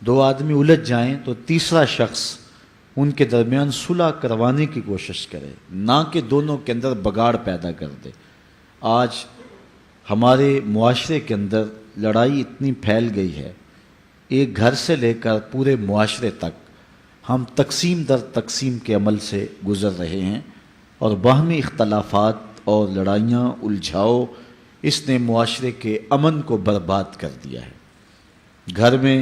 دو آدمی الجھ جائیں تو تیسرا شخص ان کے درمیان صلح کروانے کی کوشش کرے، نہ کہ دونوں کے اندر بگاڑ پیدا کر دے۔ آج ہمارے معاشرے کے اندر لڑائی اتنی پھیل گئی ہے، ایک گھر سے لے کر پورے معاشرے تک ہم تقسیم در تقسیم کے عمل سے گزر رہے ہیں، اور باہمی اختلافات اور لڑائیاں الجھاؤ اس نے معاشرے کے امن کو برباد کر دیا ہے۔ گھر میں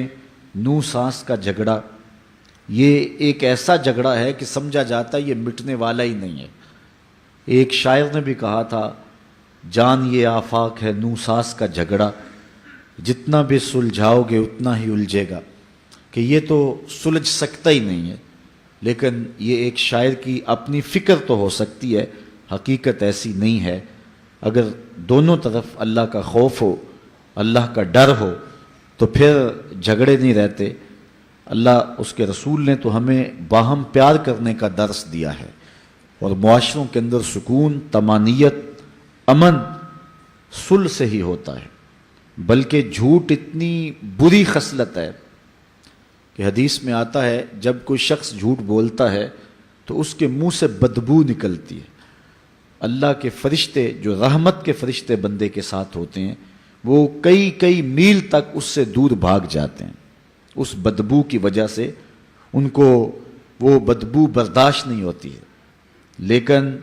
نو ساس کا جھگڑا یہ ایک ایسا جھگڑا ہے کہ سمجھا جاتا ہے یہ مٹنے والا ہی نہیں ہے۔ ایک شاعر نے بھی کہا تھا، جان یہ آفاق ہے نو ساس کا جھگڑا، جتنا بھی سلجھاؤ گے اتنا ہی الجھے گا، کہ یہ تو سلجھ سکتا ہی نہیں ہے۔ لیکن یہ ایک شاعر کی اپنی فکر تو ہو سکتی ہے، حقیقت ایسی نہیں ہے۔ اگر دونوں طرف اللہ کا خوف ہو، اللہ کا ڈر ہو، تو پھر جھگڑے نہیں رہتے۔ اللہ اس کے رسول نے تو ہمیں باہم پیار کرنے کا درس دیا ہے، اور معاشروں کے اندر سکون، طمانینت، امن صلح سے ہی ہوتا ہے۔ بلکہ جھوٹ اتنی بری خصلت ہے کہ حدیث میں آتا ہے جب کوئی شخص جھوٹ بولتا ہے تو اس کے منہ سے بدبو نکلتی ہے۔ اللہ کے فرشتے جو رحمت کے فرشتے بندے کے ساتھ ہوتے ہیں وہ کئی کئی میل تک اس سے دور بھاگ جاتے ہیں، اس بدبو کی وجہ سے ان کو وہ بدبو برداشت نہیں ہوتی ہے۔ لیکن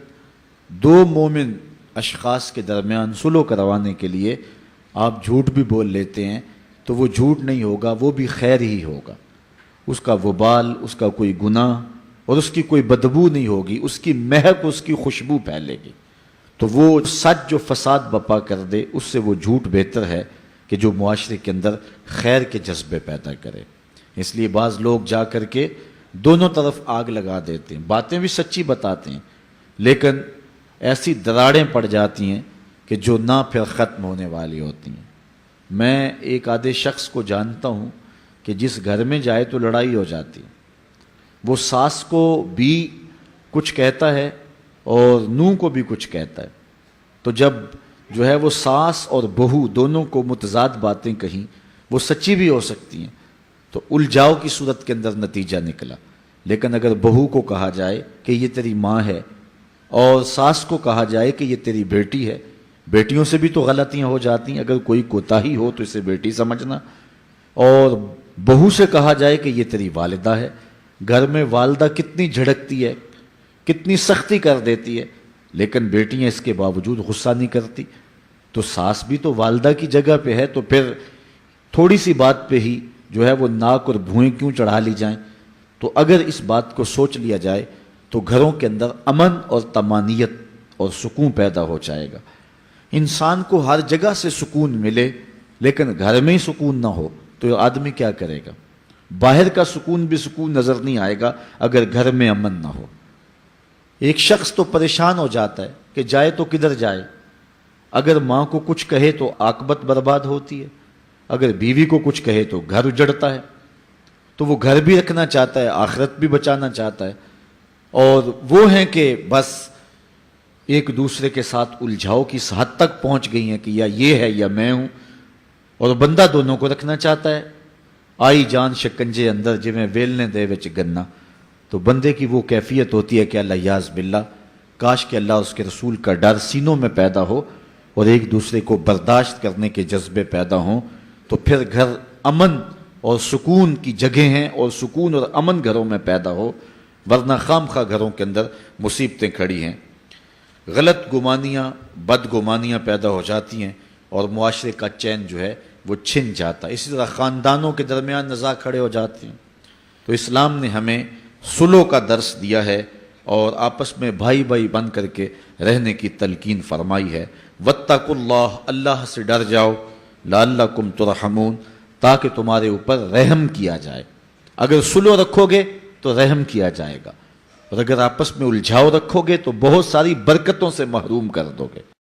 دو مومن اشخاص کے درمیان صلح کروانے کے لیے آپ جھوٹ بھی بول لیتے ہیں تو وہ جھوٹ نہیں ہوگا، وہ بھی خیر ہی ہوگا۔ اس کا وبال، اس کا کوئی گناہ اور اس کی کوئی بدبو نہیں ہوگی، اس کی مہک، اس کی خوشبو پھیلے گی۔ تو وہ سچ جو فساد بپا کر دے، اس سے وہ جھوٹ بہتر ہے کہ جو معاشرے کے اندر خیر کے جذبے پیدا کرے۔ اس لیے بعض لوگ جا کر کے دونوں طرف آگ لگا دیتے ہیں، باتیں بھی سچی بتاتے ہیں، لیکن ایسی دراڑیں پڑ جاتی ہیں کہ جو نہ پھر ختم ہونے والی ہوتی ہیں۔ میں ایک آدھے شخص کو جانتا ہوں کہ جس گھر میں جائے تو لڑائی ہو جاتی ہے، وہ ساس کو بھی کچھ کہتا ہے اور نوں کو بھی کچھ کہتا ہے، تو جب جو ہے وہ ساس اور بہو دونوں کو متضاد باتیں کہیں، وہ سچی بھی ہو سکتی ہیں، تو الجھاؤ کی صورت کے اندر نتیجہ نکلا۔ لیکن اگر بہو کو کہا جائے کہ یہ تیری ماں ہے اور ساس کو کہا جائے کہ یہ تیری بیٹی ہے، بیٹیوں سے بھی تو غلطیاں ہو جاتی ہیں، اگر کوئی کوتاہی ہو تو اسے بیٹی سمجھنا، اور بہو سے کہا جائے کہ یہ تیری والدہ ہے۔ گھر میں والدہ کتنی جھڑکتی ہے، کتنی سختی کر دیتی ہے، لیکن بیٹیاں اس کے باوجود غصہ نہیں کرتی۔ تو ساس بھی تو والدہ کی جگہ پہ ہے، تو پھر تھوڑی سی بات پہ ہی جو ہے وہ ناک اور بھوئیں کیوں چڑھا لی جائیں؟ تو اگر اس بات کو سوچ لیا جائے تو گھروں کے اندر امن اور طمانینت اور سکون پیدا ہو جائے گا۔ انسان کو ہر جگہ سے سکون ملے لیکن گھر میں ہی سکون نہ ہو تو آدمی کیا کرے گا؟ باہر کا سکون بھی سکون نظر نہیں آئے گا اگر گھر میں امن نہ ہو۔ ایک شخص تو پریشان ہو جاتا ہے کہ جائے تو کدھر جائے۔ اگر ماں کو کچھ کہے تو عاقبت برباد ہوتی ہے، اگر بیوی کو کچھ کہے تو گھر اجڑتا ہے، تو وہ گھر بھی رکھنا چاہتا ہے، آخرت بھی بچانا چاہتا ہے، اور وہ ہیں کہ بس ایک دوسرے کے ساتھ الجھاؤ کی حد تک پہنچ گئی ہیں کہ یا یہ ہے یا میں ہوں، اور بندہ دونوں کو رکھنا چاہتا ہے۔ آئی جان شکنجے اندر جویں ویلنے دے وچ گنا، تو بندے کی وہ کیفیت ہوتی ہے کہ اللہ یاز باللہ، کاش کہ اللہ اس کے رسول کا ڈر سینوں میں پیدا ہو اور ایک دوسرے کو برداشت کرنے کے جذبے پیدا ہوں، تو پھر گھر امن اور سکون کی جگہ ہیں، اور سکون اور امن گھروں میں پیدا ہو، ورنہ خام خواہ گھروں کے اندر مصیبتیں کھڑی ہیں، غلط گمانیاں، بد گمانیاں پیدا ہو جاتی ہیں، اور معاشرے کا چین جو ہے وہ چھن جاتا ہے۔ اسی طرح خاندانوں کے درمیان نزاع کھڑے ہو جاتے ہیں۔ تو اسلام نے ہمیں صلح کا درس دیا ہے اور آپس میں بھائی بھائی بن کر کے رہنے کی تلقین فرمائی ہے۔ واتقوا اللہ، اللہ سے ڈر جاؤ، لعلکم ترحمون، تاکہ تمہارے اوپر رحم کیا جائے۔ اگر صلح رکھو گے تو رحم کیا جائے گا، اور اگر آپس میں الجھاؤ رکھو گے تو بہت ساری برکتوں سے محروم کر دو گے۔